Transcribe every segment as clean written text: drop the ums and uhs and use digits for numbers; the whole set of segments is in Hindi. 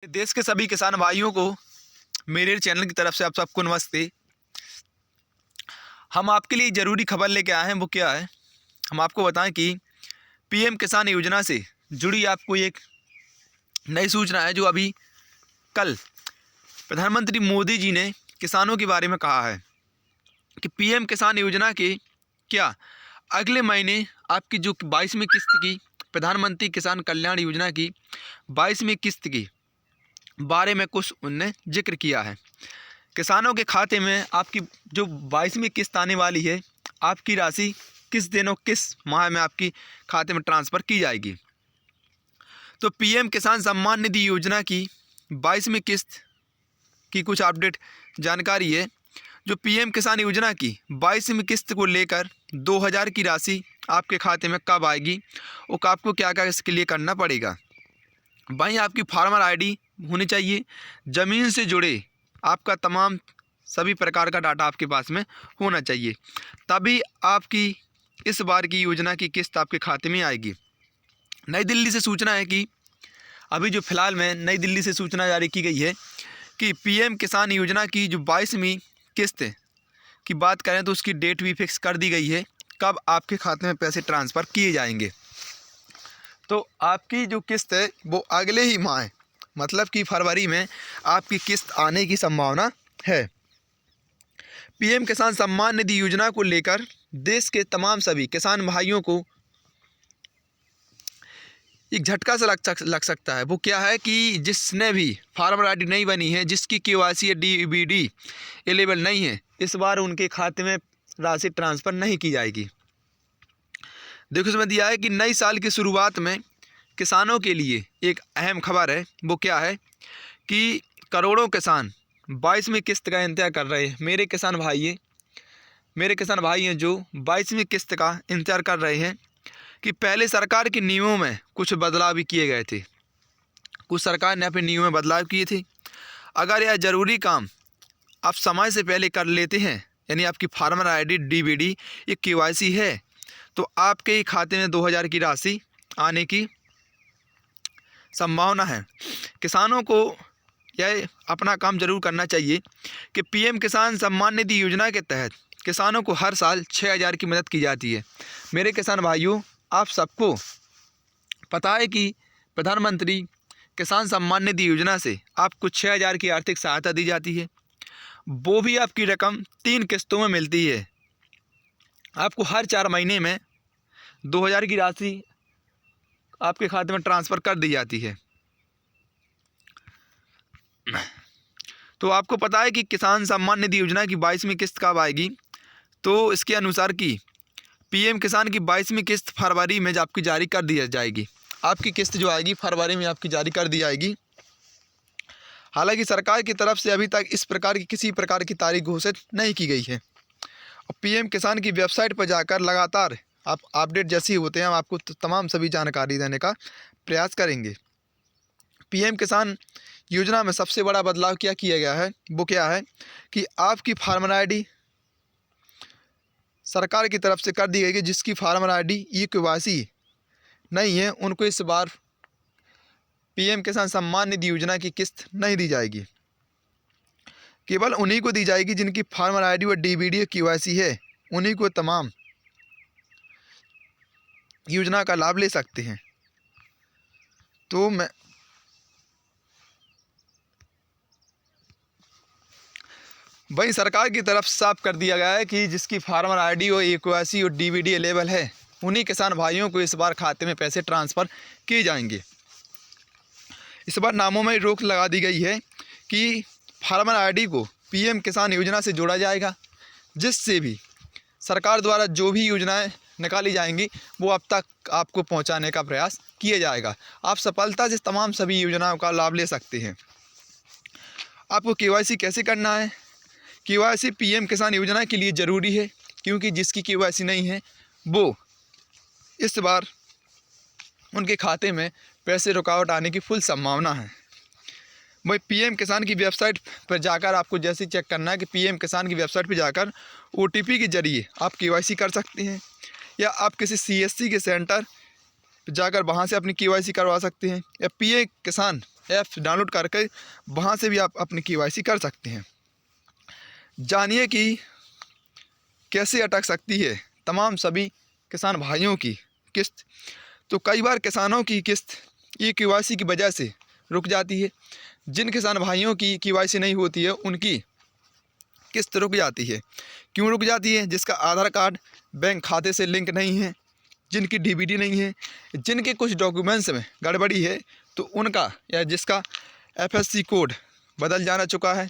देश के सभी किसान भाइयों को मेरे चैनल की तरफ से आप सबको नमस्ते। हम आपके लिए ज़रूरी खबर लेके आए हैं। वो क्या है, हम आपको बताएं कि पीएम किसान योजना से जुड़ी आपको एक नई सूचना है जो अभी कल प्रधानमंत्री मोदी जी ने किसानों के बारे में कहा है कि पीएम किसान योजना के क्या अगले महीने आपकी जो 22वीं किस्त की प्रधानमंत्री किसान कल्याण योजना की 22वीं किस्त की बारे में कुछ उनने जिक्र किया है। किसानों के खाते में आपकी जो 22वीं किस्त आने वाली है, आपकी राशि किस दिन और किस माह में आपकी खाते में ट्रांसफ़र की जाएगी। तो पीएम किसान सम्मान निधि योजना की 22वीं किस्त की कुछ अपडेट जानकारी है। जो पीएम किसान योजना की 22वीं किस्त को लेकर 2000 की राशि आपके खाते में कब आएगी और आपको क्या क्या इसके लिए करना पड़ेगा। वहीं आपकी फार्मर आईडी होनी चाहिए, ज़मीन से जुड़े आपका तमाम सभी प्रकार का डाटा आपके पास में होना चाहिए, तभी आपकी इस बार की योजना की किस्त आपके खाते में आएगी। नई दिल्ली से सूचना है कि अभी जो फ़िलहाल में नई दिल्ली से सूचना जारी की गई है कि पीएम किसान योजना की जो 22वीं किस्त की बात करें तो उसकी डेट भी फिक्स कर दी गई है, कब आपके खाते में पैसे ट्रांसफ़र किए जाएंगे। तो आपकी जो किस्त है वो अगले ही माह मतलब कि फरवरी में आपकी किस्त आने की संभावना है। पीएम किसान सम्मान निधि योजना को लेकर देश के तमाम सभी किसान भाइयों को एक झटका सा लग सकता है। वो क्या है कि जिसने भी फार्मर आईडी नहीं बनी है, जिसकी केवाईसी या डीबीडी अवेलेबल नहीं है, इस बार उनके खाते में राशि ट्रांसफ़र नहीं की जाएगी। देखो, इसमें दिया है कि नई साल की शुरुआत में किसानों के लिए एक अहम खबर है। वो क्या है कि करोड़ों किसान 22वीं किस्त का इंतज़ार कर रहे हैं। मेरे किसान भाई हैं जो 22वीं किस्त का इंतज़ार कर रहे हैं कि पहले सरकार के नियमों में कुछ बदलाव भी किए गए थे। कुछ सरकार ने अपने नियमों में बदलाव किए थे। अगर यह ज़रूरी काम आप समय से पहले कर लेते हैं, यानी आपकी फार्मर आईडी, डीबीडी, ये केवाईसी है, तो आपके ही खाते में 2000 की राशि आने की संभावना है। किसानों को यह अपना काम जरूर करना चाहिए कि पीएम किसान सम्मान निधि योजना के तहत किसानों को हर साल 6000 की मदद की जाती है। मेरे किसान भाइयों, आप सबको पता है कि प्रधानमंत्री किसान सम्मान निधि योजना से आपको 6000 की आर्थिक सहायता दी जाती है। वो भी आपकी रकम 3 किस्तों में मिलती है। आपको हर 4 महीने में 2000 की राशि आपके खाते में ट्रांसफ़र कर दी जाती है। तो आपको पता है कि किसान सम्मान निधि योजना की 22वीं किस्त कब आएगी। तो इसके अनुसार कि पीएम किसान की 22वीं किस्त फरवरी में आपकी जारी कर दी जाएगी। आपकी किस्त जो आएगी फरवरी में आपकी जारी कर दी जाएगी। हालांकि सरकार की तरफ से अभी तक इस प्रकार की किसी प्रकार की तारीख घोषित नहीं की गई है। और पीएम किसान की वेबसाइट पर जाकर लगातार आप अपडेट जैसे ही होते हैं हम आपको तमाम सभी जानकारी देने का प्रयास करेंगे। पीएम किसान योजना में सबसे बड़ा बदलाव क्या किया गया है, वो क्या है कि आपकी फार्मर आईडी सरकार की तरफ से कर दी गई कि जिसकी फार्मर आईडी ई केवाईसी नहीं है, उनको इस बार पीएम किसान सम्मान निधि योजना की किस्त नहीं दी जाएगी। केवल उन्हीं को दी जाएगी जिनकी फार्मर आईडी और डीबीडी केवाईसी है, उन्हीं को तमाम योजना का लाभ ले सकते हैं। तो वहीं सरकार की तरफ साफ कर दिया गया है कि जिसकी फार्मर आईडी और केवाईसी और डीबीडी अवेलेबल है, उन्हीं किसान भाइयों को इस बार खाते में पैसे ट्रांसफ़र किए जाएंगे। इस बार नामों में रोक लगा दी गई है कि फार्मर आईडी को पीएम किसान योजना से जोड़ा जाएगा, जिससे भी सरकार द्वारा जो भी योजनाएं निकाली जाएंगी वो अब तक आपको पहुंचाने का प्रयास किया जाएगा। आप सफलता से तमाम सभी योजनाओं का लाभ ले सकते हैं। आपको केवाईसी कैसे करना है? केवाईसी पीएम किसान योजना के लिए ज़रूरी है, क्योंकि जिसकी केवाईसी नहीं है वो इस बार उनके खाते में पैसे रुकावट आने की फुल संभावना है। वही पीएम किसान की वेबसाइट पर जाकर आपको जैसे चेक करना है कि पीएम किसान की वेबसाइट पर जाकर ओटीपी के ज़रिए आप केवाईसी कर सकते हैं, या आप किसी सीएससी के सेंटर जाकर वहाँ से अपनी केवाईसी करवा सकते हैं, या पीएम किसान ऐप डाउनलोड करके वहाँ से भी आप अपनी KYC कर सकते हैं। जानिए कि कैसे अटक सकती है तमाम सभी किसान भाइयों की किस्त। तो कई बार किसानों की किस्त ये KYC की वजह से रुक जाती है। जिन किसान भाइयों की KYC नहीं होती है उनकी किस्त रुक जाती है। क्यों रुक जाती है? जिसका आधार कार्ड बैंक खाते से लिंक नहीं है, जिनकी DBT नहीं है, जिनके कुछ डॉक्यूमेंट्स में गड़बड़ी है, तो उनका या जिसका FSC कोड बदल जाना चुका है,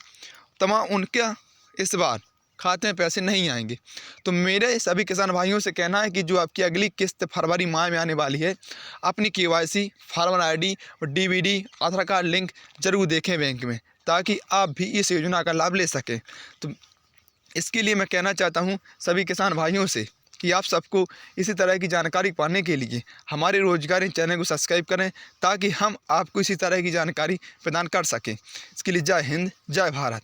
तमाम उनका इस बार खाते में पैसे नहीं आएंगे। तो मेरे सभी किसान भाइयों से कहना है कि जो आपकी अगली किस्त फरवरी माह में आने वाली है, अपनी KYC, फार्मर ID और DBT आधार कार्ड लिंक ज़रूर देखें बैंक में, ताकि आप भी इस योजना का लाभ ले सकें। तो इसके लिए मैं कहना चाहता हूं सभी किसान भाइयों से कि आप सबको इसी तरह की जानकारी पाने के लिए हमारे रोजगारी चैनल को सब्सक्राइब करें, ताकि हम आपको इसी तरह की जानकारी प्रदान कर सकें। इसके लिए जय हिंद, जय भारत।